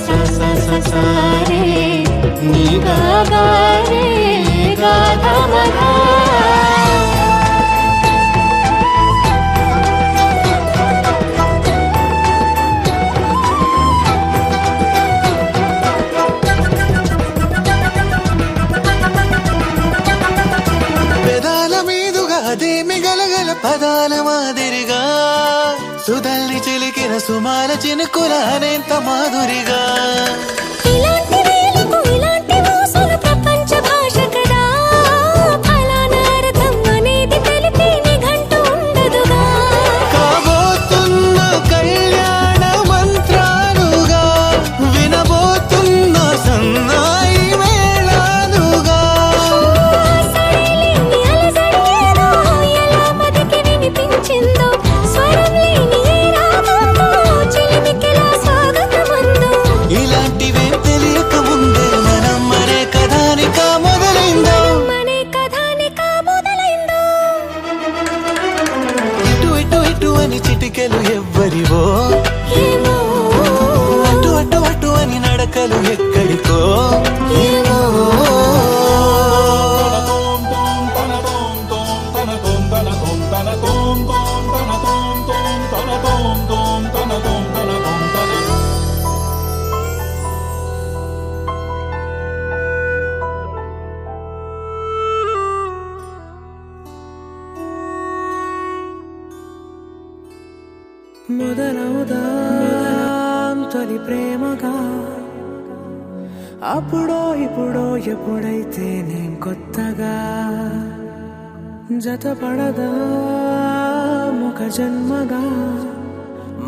సా సా సా సారే నీ గారే గాధా మగా అదేమి గలగల పదాల మాదిరిగా సుధల్ని చిలికిన సుమాల చినుకుల అనేంత మాధురిగా ఇలాంటి వేలకు ఇలాంటి మోసలు ప్రపంచ భాష కదా ఫలానా అర్థం అనేది తెలిపే నిఘంటు ఉండదుగా కాబోతున్న కళ్యాణ మంత్రాలుగా వినబోతున్న సన్నాయి మేళాలుగా వినిపించిందో స్వరం లేని ఏ రాగంతో చిలిమికిలా స్వాగతమందో ఇలాంటివే తెలియక ముందే మనం మనే కథానిక మొదలైందో ఇటు ఇటు ఇటు అని చిటికెలు ఎవ్వరివో ఏమో అటు అటు అటు అని నడకలు ఎక్కడికో ఏమో మొదలవుదాం తొలి ప్రేమగా అప్పుడో ఇప్పుడో ఎప్పుడైతే నేను కొత్తగా జతపడదా ముఖ జన్మగా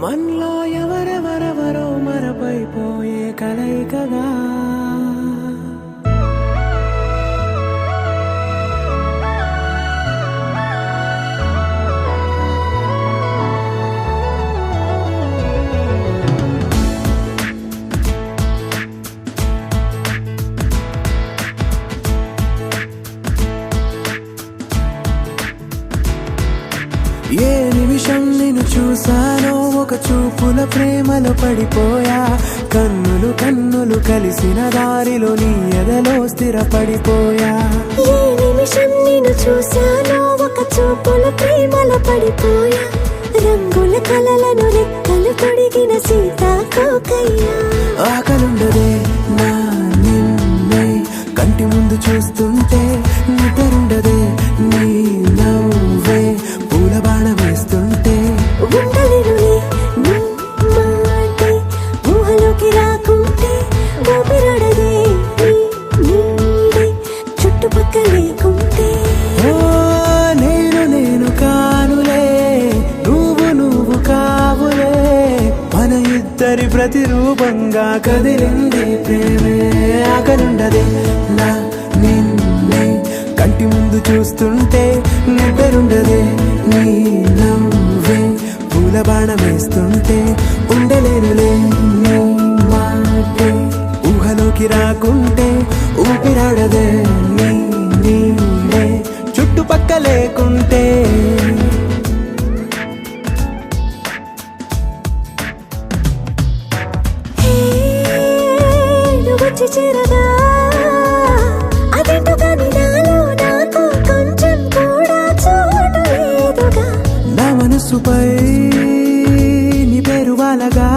మనలో ఎవరెవరెవరో మరపైపోయే కలయికగా ఏ నిమిషం నిన్ను చూసానో ఒక చూపుల ప్రేమలో పడిపోయా కన్నులు కన్నులు కలిసిన దారిలో నీ ఎదలో స్థిరపడిపోయా ఏ నిమిషం నిన్ను చూశానో ఒక చూపుల ప్రేమలో పడిపోయా రంగుల కలలను రెక్కలు తొడిగిన సీతాకోకయ్యా ఆకలుండదే నా నిన్నే కంటి ముందు చూస్తుంటే నిద్రుండదే నీ నవ్వే పూల బాణ వేస్తుంటే ఉండలేనులే నీ మాటే ఊహలోకి రాకుంటే ఊపిరాడదే నీ నీడే చుట్టుపక్కల లేకుంటే ఓ నేను కానులే నువ్వు కావులే మన ఇద్దరి ప్రతిరూపంగా కదిలింది ప్రేమే ఆకలుండదే నా నిన్నే కంటి ముందు చూస్తుంటే నిద్రుండదే నీ నవ్వే పూల బాణ వేస్తుంటే ఉండలేనులే నీ మాటే ఊహలోకి రాకుంటే ఊపిరాడదే నీ నీడే చుట్టుపక్క లేకుంటే వచ్చి చేరగా అదేంటో కానీ నాలో నాకు కొంచెం కూడా చోటు లేదుగా నా మనసుపై నీ పేరు వాలగా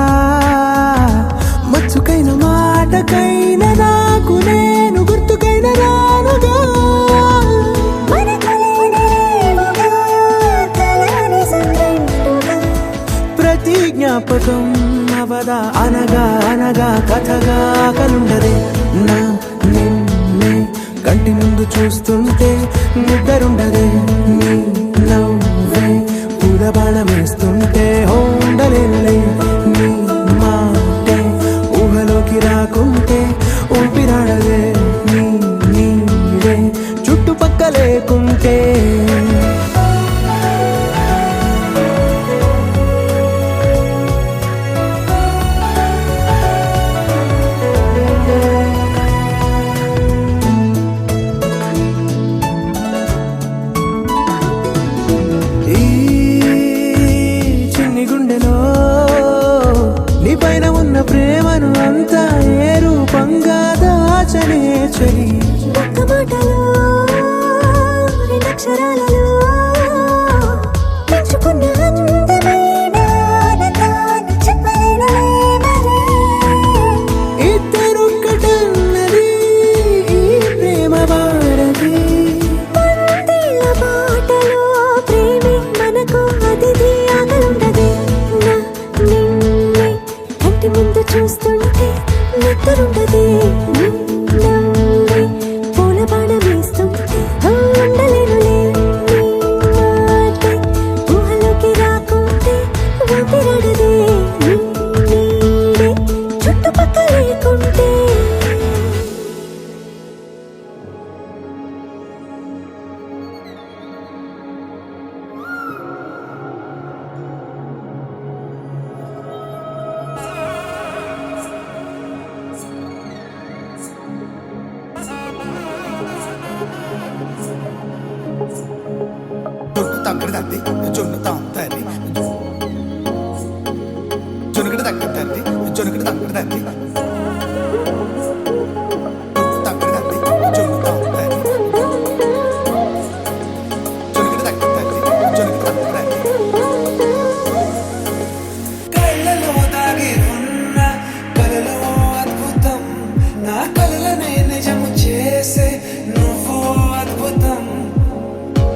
మచ్చుకైన మాటకైన నాకు నేను గుర్తుకైన రానుగా ప్రతి జ్ఞాపకం అవదా అనగా అనగా కథగా కలుండదే నా నిన్నే కంటి ముందు చూస్తుంటే నిద్రుండదే నీ నవ్వే పూల బాణం వేస్తుంటే ఉండలేనులే నీ మాటే ఊహలోకి రాకుంటే ఊపిరాడదే నీ నీడే చుట్టుపక్క లేకుంటే దాచనే చలి ఒక్క మాటలో రెండక్షరాలలో పెంచుకున్న అందమైన ఆనందాన్ని చెప్పలేనులే మరి. ఇద్దరొక్కటన్నది ఈ ప్రేమ వారది వందేళ్ల బాటలో ప్రేమే మనకు అతిథి ఆగలుండదే. నా నిన్నే కంటి ముందు చూస్తుంటే నిద్రుండదే. నవ్వే పూల బాణం వేస్తుంటే ఉండలేనులే. నీ మాటే ఊహలోకి రాకుంటే ఊపిరాడదే. నీ నీడే చుట్టుపక్కల లేకుంటే జొన్ను తగ్గడు తంది జొన్ను తాంతది జొనుగడ తగ్గడు తంది జొనుగడ తగ్గడు తంది జొన్ను తగ్గడు తంది జొన్ను తాంతది జొనుగడ తగ్గడు తంది జొనుగడ తగ్గడు తంది కళ్ళలో దాగి ఉన్న కలలో అద్భుతం నా కలలనే నిజము చేసే నువ్వు అద్భుతం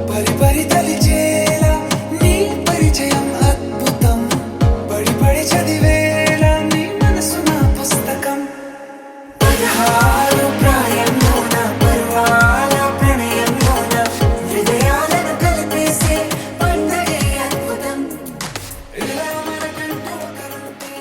పరి పరి తలిచేలా నీ పరిచయం అద్భుతం పడి పడి చదివేలా నీ మనసు నా పుస్తకం 16 ప్రాయంలోన పర్వాల ప్రణయంలోన హృదయాలను కలిపేసే పండగే అద్భుతం ఇలా మనకంటూ ఒకరుంటే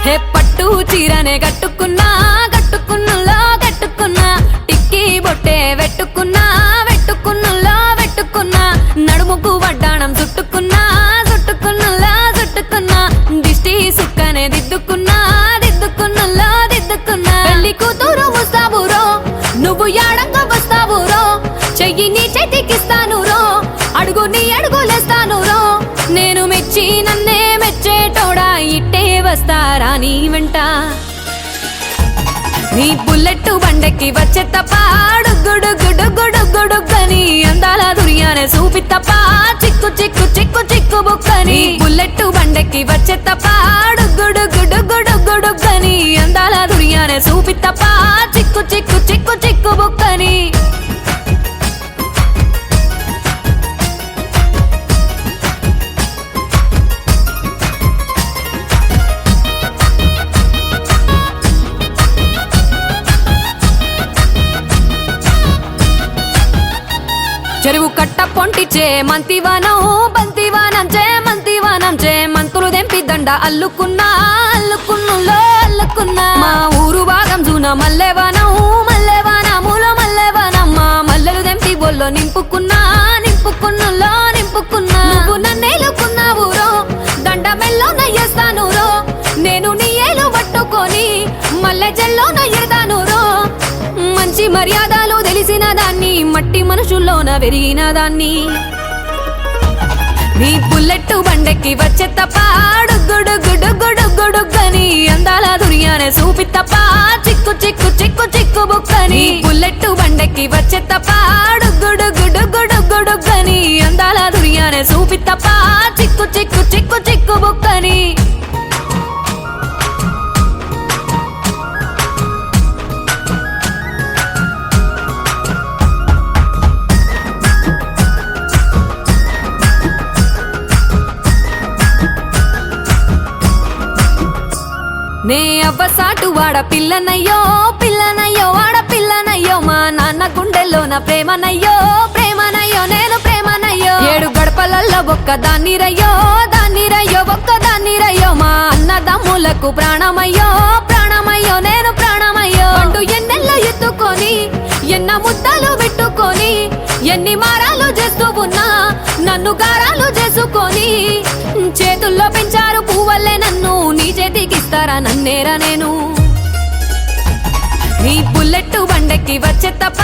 హే పట్టు చీరనే గట్టుకున్నా గట్టుకున్నులో గట్టుకున్నా టిక్కీ బొట్టే వెట్టుకున్నా వెట్టుకున్నులో వెట్టుకున్నా నడుముకు వడ్డాణం చుట్టుకున్నా చుట్టుకున్నులో చుట్టుకున్నా దిష్టి సుక్కనే దిద్దుకున్నా దిద్దుకున్నులో దిద్దుకున్నా పెళ్లి కూతురు వస్తావురో నువ్వు యాడంగా వస్తావురో చెయ్యి నీ చేతికిస్తాను రో అడుగు నీ అడుగులేస్తాను రో నేను మెచ్చి నన్నే మెచ్చేటోడా ఇట్టే వస్తారా నీ వెంట నీ బుల్లెట్ బండెక్కి వచ్చే తప్ప గుడుగుడుగుడుగుడుగుడుగని అందాల దుర్యానే చూపి తప్ప చిక్కు చిక్కు చిక్కు చిక్కు బుక్కని బుల్లెట్ బండెక్కి వచ్చే తప్ప గుడుగుడుగుడుగుడుగని అందాల దుర్యానే చూపి తప్ప చిక్కు చిక్కు చిక్కు చిక్కు బుక్కని చెరువు కట్ట పొంటిచే మంతివానం బంతివానం చే మంతివానం చే మంతులు దెంపి దండ అల్లుకున్నా అల్లుకున్నులో అల్లుకున్నా మా ఊరు భాగం జూన మల్లెవానం మల్లెవానములో మల్లెవానం మా మల్లెలు దెంపి బొల్లో నింపుకున్నా నింపుకున్నులో నింపుకున్నా నువ్వు నన్నేలుకున్నావు రో దండ మెల్లో నయ్యేస్తాను రో నేను నీ ఏలు పట్టుకొని మల్లె జల్లో నయ్యేదాను రో మంచి మర్యాదలు తెలిసిన దాన్ని మట్టి మనుషుల్లోన పెరిగిన దాన్ని నీ బుల్లెట్ బండెక్కి వచ్చే తప్ప గుడుగుడుగుడుగుడుగని అందాల దుర్యానే చూపి తప్ప చిక్కు చిక్కు చిక్కు చిక్కు బుక్కని బుల్లెట్ బండెక్కి వచ్చే తప్ప గుడుగుడుగుడుగుడుగని అందాల దుర్యానే చూపి తప్ప చిక్కు చిక్కు చిక్కు చిక్కు బుక్కని నే అవ్వసాటు వాడ పిల్లనయ్యో పిల్లనయ్యో వాడ పిల్లనయ్యో మా నాన్న గుండెల్లోన ప్రేమనయ్యో ప్రేమనయ్యో నేను ప్రేమనయ్యో 7 గడపలల్లో ఒక్క దాన్ని రయ్యో ఒక్క దాన్ని రయ్యో మా అన్నదమ్ములకు ప్రాణమయ్యో ప్రాణమయ్యో నేను ప్రాణమయ్యో అంటూ ఎన్నెల్లో ఎత్తుకొని ఎన్న ముద్దలు పెట్టుకొని ఎన్ని మారాలు చేస్తూ ఉన్నా నన్ను గారాలు చేసుకొని చేతుల్లో పెంచారు పువ్వల్లే నన్ను కన్నేరా నేను నీ బుల్లెట్ బండెక్కి వచ్చే తప్ప